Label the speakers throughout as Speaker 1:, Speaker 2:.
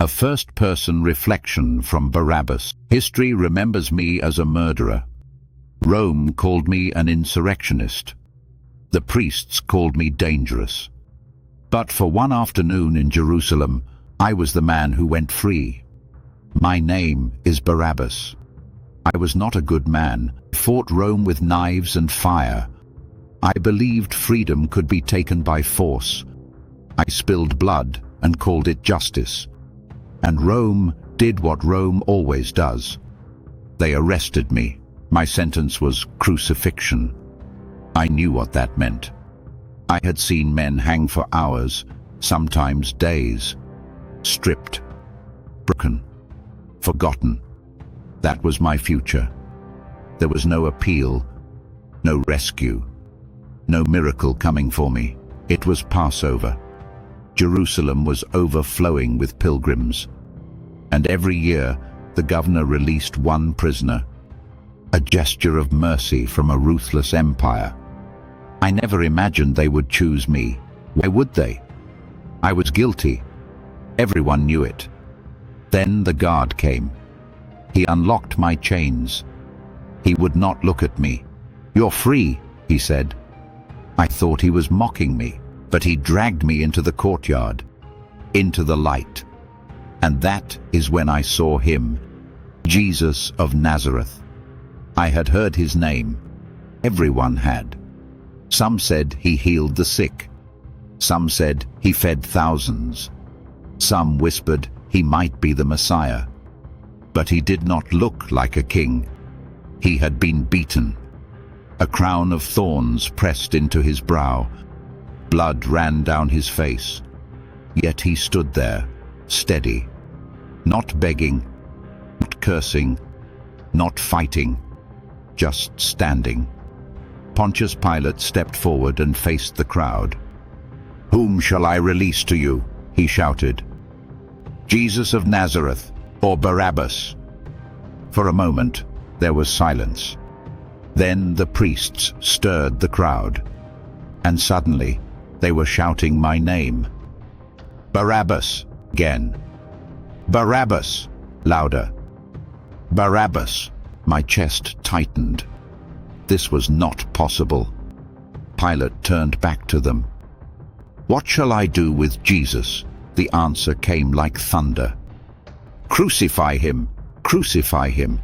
Speaker 1: A first-person reflection from Barabbas. History remembers me as a murderer. Rome called me an insurrectionist. The priests called me dangerous. But for one afternoon in Jerusalem, I was the man who went free. My name is Barabbas. I was not a good man. I fought Rome with knives and fire. I believed freedom could be taken by force. I spilled blood and called it justice. And Rome did what Rome always does. They arrested me. My sentence was crucifixion. I knew what that meant. I had seen men hang for hours, sometimes days, stripped, broken, forgotten. That was my future. There was no appeal, no rescue, no miracle coming for me. It was Passover. Jerusalem was overflowing with pilgrims. And every year, the governor released one prisoner, a gesture of mercy from a ruthless empire. I never imagined they would choose me. Why would they? I was guilty. Everyone knew it. Then the guard came. He unlocked my chains. He would not look at me. "You're free," he said. I thought he was mocking me, but he dragged me into the courtyard, into the light. And that is when I saw him, Jesus of Nazareth. I had heard his name. Everyone had. Some said he healed the sick. Some said he fed thousands. Some whispered he might be the Messiah. But he did not look like a king. He had been beaten. A crown of thorns pressed into his brow. Blood ran down his face. Yet he stood there, steady, not begging, not cursing, not fighting, just standing. Pontius Pilate stepped forward and faced the crowd. "Whom shall I release to you?" he shouted. "Jesus of Nazareth or Barabbas?" For a moment, there was silence. Then the priests stirred the crowd, and suddenly they were shouting my name. "Barabbas!" again. "Barabbas!" louder. "Barabbas!" My chest tightened. This was not possible. Pilate turned back to them. "What shall I do with Jesus?" The answer came like thunder. "Crucify him! Crucify him!"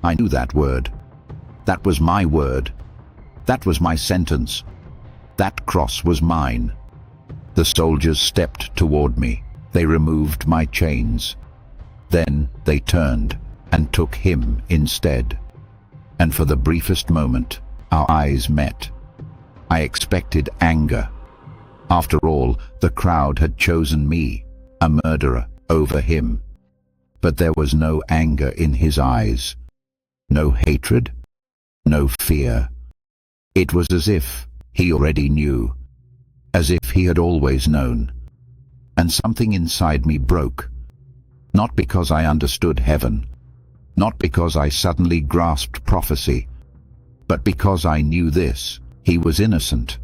Speaker 1: I knew that word. That was my word. That was my sentence. That cross was mine. The soldiers stepped toward me. They removed my chains. Then they turned and took him instead. And for the briefest moment, our eyes met. I expected anger. After all, the crowd had chosen me, a murderer, over him. But there was no anger in his eyes. No hatred. No fear. It was as if he already knew. As if he had always known. And something inside me broke. Not because I understood heaven. Not because I suddenly grasped prophecy. But because I knew this. He was innocent.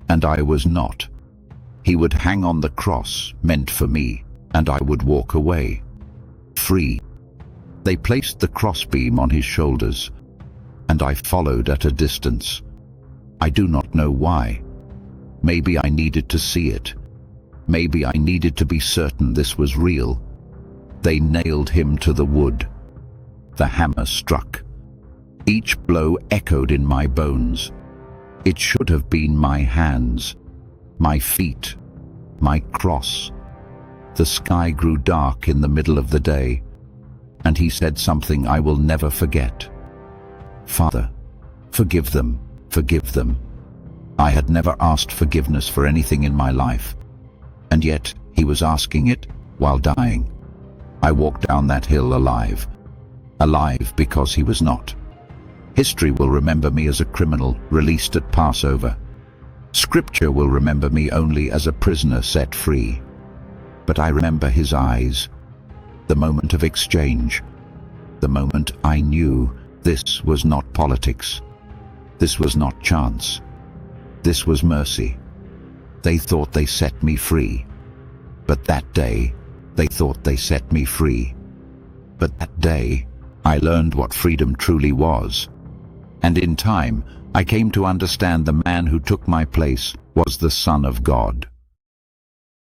Speaker 1: And I was not. He would hang on the cross meant for me, and I would walk away. Free. They placed the crossbeam on his shoulders, and I followed at a distance. I do not know why. Maybe I needed to see it. Maybe I needed to be certain this was real. They nailed him to the wood. The hammer struck. Each blow echoed in my bones. It should have been my hands, my feet, my cross. The sky grew dark in the middle of the day, and he said something I will never forget. "Father, forgive them, forgive them." I had never asked forgiveness for anything in my life, and yet he was asking it while dying. I walked down that hill alive. Alive because he was not. History will remember me as a criminal released at Passover. Scripture will remember me only as a prisoner set free. But I remember his eyes, the moment of exchange, the moment I knew this was not politics. This was not chance. This was mercy. They thought they set me free. But that day, They thought they set me free. But that day, I learned what freedom truly was. And in time, I came to understand the man who took my place was the Son of God.